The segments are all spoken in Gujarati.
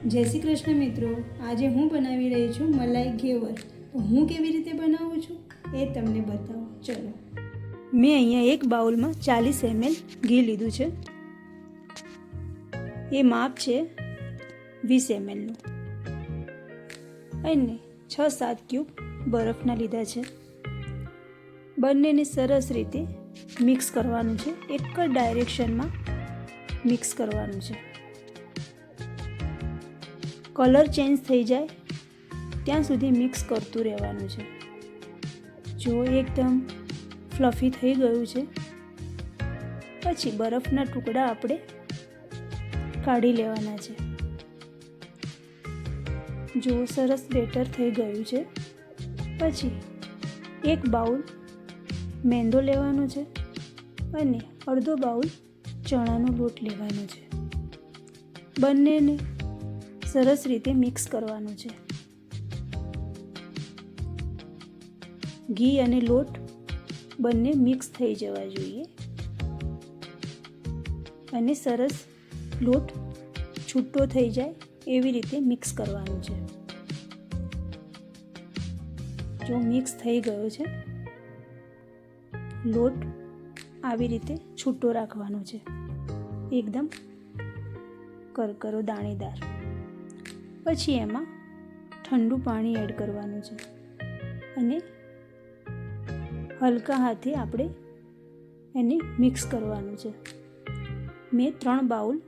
જય શ્રી કૃષ્ણ મિત્રો, આજે હું બનાવી રહી છું મલાઈ ઘેવર. તો હું કેવી રીતે બનાવું છું એ તમને બતાવું. ચલો, મેં અહીંયા એક બાઉલમાં 40 ml ઘી લીધું છે. એ માપ છે 20 mlનું. અને 6-7 ક્યુબ બરફના લીધા છે. બંનેને સરસ રીતે મિક્સ કરવાનું છે. એક જ ડાયરેક્શનમાં મિક્સ કરવાનું છે. કલર ચેન્જ થઈ જાય ત્યાં સુધી મિક્સ કરતું રહેવાનું છે. જો એકદમ ફ્લફી થઈ ગયું છે પછી બરફના ટુકડા આપણે કાઢી લેવાના છે. જો સરસ બેટર થઈ ગયું છે પછી એક બાઉલ મેંદો લેવાનો છે અને અડધો બાઉલ ચણાનો લોટ લેવાનો છે. બંનેને સરસ રીતે મિક્સ કરવાનું છે. ઘી અને લોટ બંને મિક્સ થઈ જવા જોઈએ અને સરસ લોટ છૂટો થઈ જાય એવી રીતે મિક્સ કરવાનું છે. જો મિક્સ થઈ ગયો છે, લોટ આવી રીતે છૂટો રાખવાનો છે, એકદમ કરકરો દાણેદાર. પછી એમાં ઠંડુ પાણી એડ કરવાનું છે અને હલકા હાથે આપણે એને મિક્સ કરવાનું છે. મેં 3 બાઉલ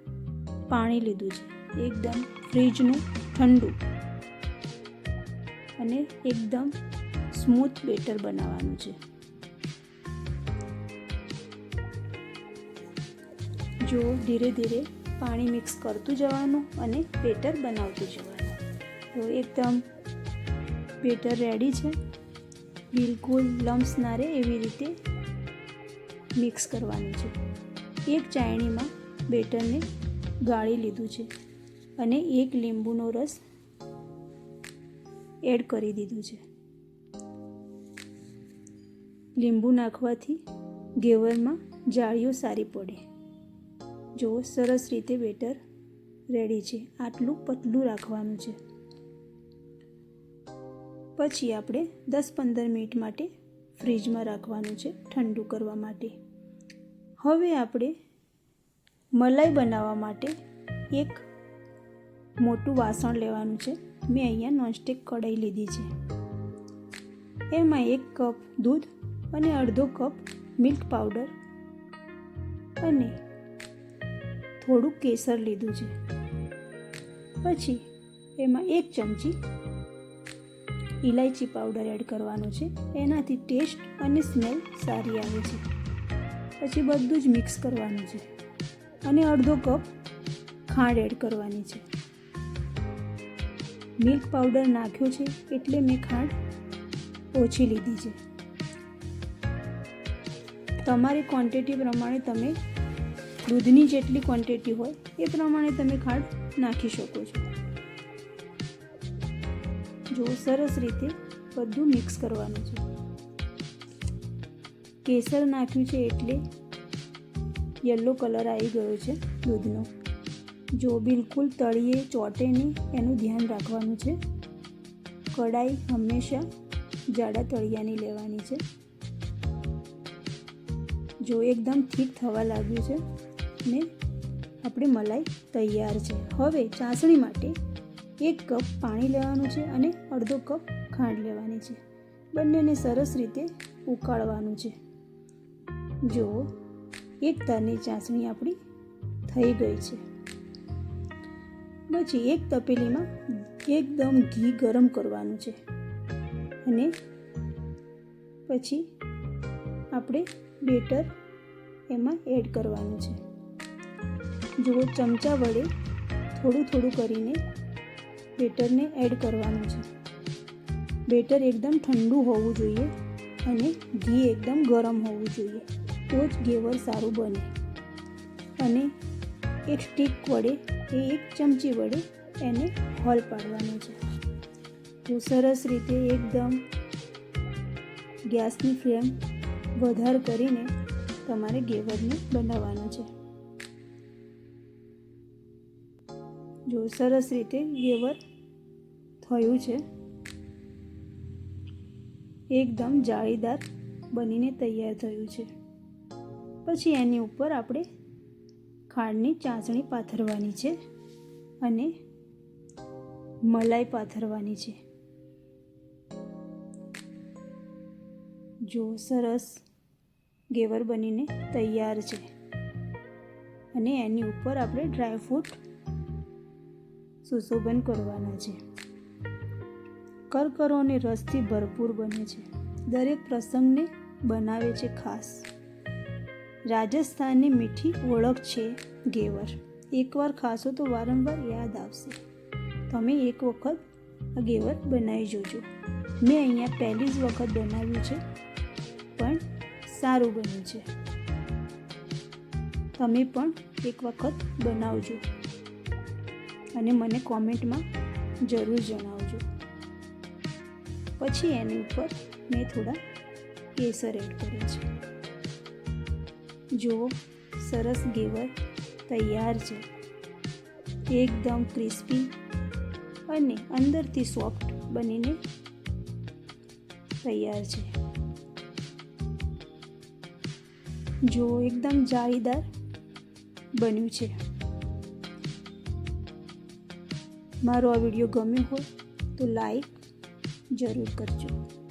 પાણી લીધું છે, એકદમ ફ્રીજનું ઠંડુ, અને એકદમ સ્મૂથ બેટર બનાવવાનું છે. જો ધીરે ધીરે પાણી મિક્સ કરતું જવાનું અને બેટર બનાવતું જવાનું. તો એકદમ બેટર રેડી છે. બિલકુલ લમ્સ ના રહે એવી રીતે મિક્સ કરવાનું છે. એક ચાયણીમાં બેટરને ગાળી લીધું છે અને 1 લીંબુનો રસ એડ કરી દીધું છે. લીંબુ નાખવાથી ઘેવરમાં જાળીઓ સારી પડે. જો સરસ રીતે બેટર રેડી છે. આટલું પતલું રાખવાનું છે. પછી આપણે 10-15 મિનિટ માટે ફ્રીજમાં રાખવાનું છે ઠંડુ કરવા માટે. હવે આપણે મલાઈ બનાવવા માટે એક મોટું વાસણ લેવાનું છે. મેં અહીંયા નોનસ્ટિક કઢાઈ લીધી છે. એમાં 1 કપ દૂધ અને અડધો કપ મિલ્ક પાવડર અને થોડું કેસર લીધું છે. પછી એમાં 1 ચમચી ઇલાયચી પાવડર એડ કરવાનો છે. એનાથી ટેસ્ટ અને સ્મેલ સારી આવે છે. પછી બધું જ મિક્સ કરવાનું છે અને અડધો કપ ખાંડ એડ કરવાની છે. મિલ્ક પાવડર નાખ્યો છે એટલે મેં ખાંડ ઓછી લીધી છે. તમારી ક્વોન્ટિટી પ્રમાણે તમે દૂધની જેટલી ક્વોન્ટિટી હોય એ પ્રમાણે તમે ખાંડ નાખી શકો છો. જો સરસ રીતે બધું મિક્સ કરવાનું છે. કેસર નાખ્યું છે એટલે યલો કલર આવી ગયો છે દૂધનો. જો બિલકુલ તળીએ ચોટે નહીં એનું ધ્યાન રાખવાનું છે. કઢાઈ હંમેશા જાડા તળિયાની લેવાની છે. જો એકદમ થીક થવા લાગ્યું છે ને આપણી મલાઈ તૈયાર છે. હવે ચાસણી માટે 1 કપ પાણી લેવાનું છે અને અડધો કપ ખાંડ લેવાની છે. બંનેને સરસ રીતે ઉકાળવાનું છે. જો એક તારની ચાસણી આપણી થઈ ગઈ છે. પછી એક તપેલીમાં એકદમ ઘી ગરમ કરવાનું છે અને પછી આપણે બેટર એમાં એડ કરવાનું છે. જો ચમચા વડે થોડું થોડું કરીને બેટરને એડ કરવાનું છે. બેટર એકદમ ઠંડુ હોવું જોઈએ અને ઘી એકદમ ગરમ હોવું જોઈએ, તો જ ઘેવર સારું બને. અને એક સ્ટીક વડે કે 1 ચમચી વડે એને હોલ પાડવાનું છે. તો સરસ રીતે એકદમ ગેસની ફ્લેમ વધાર કરીને તમારે ઘેવરને બનાવવાનું છે. જો સરસ રીતે ઘેવર થયું છે, એકદમ જાળીદાર બનીને તૈયાર થયું છે. પછી એની ઉપર આપણે ખાંડની ચાસણી પાથરવાની છે અને મલાઈ પાથરવાની છે. જો સરસ ઘેવર બનીને તૈયાર છે અને એની ઉપર આપણે ડ્રાયફ્રૂટ સુશોભન કરવાના છે. કરકરો અને રસથી ભરપૂર બને છે. દરેક પ્રસંગને બનાવે છે ખાસ. રાજસ્થાનની મીઠી ઓળખ છે ઘેવર. એકવાર ખાશો તો વારંવાર યાદ આવશે. તમે એક વખત આ ઘેવર બનાવી જોજો. મેં અહીંયા પહેલી જ વખત બનાવ્યું છે, પણ સારું બન્યું છે. તમે પણ એક વખત બનાવજો અને મને કોમેન્ટમાં જરૂર જણાવજો. પછી એની ઉપર મેં થોડા કેસર એડ કર્યા છે. જુઓ, સરસ ઘેવર તૈયાર છે. એકદમ ક્રિસ્પી અને અંદરથી સોફ્ટ બનીને તૈયાર છે. જો એકદમ જાળીદાર બન્યું છે. મારો આ વિડીયો ગમ્યો હોય તો લાઈક જરૂર કરજો.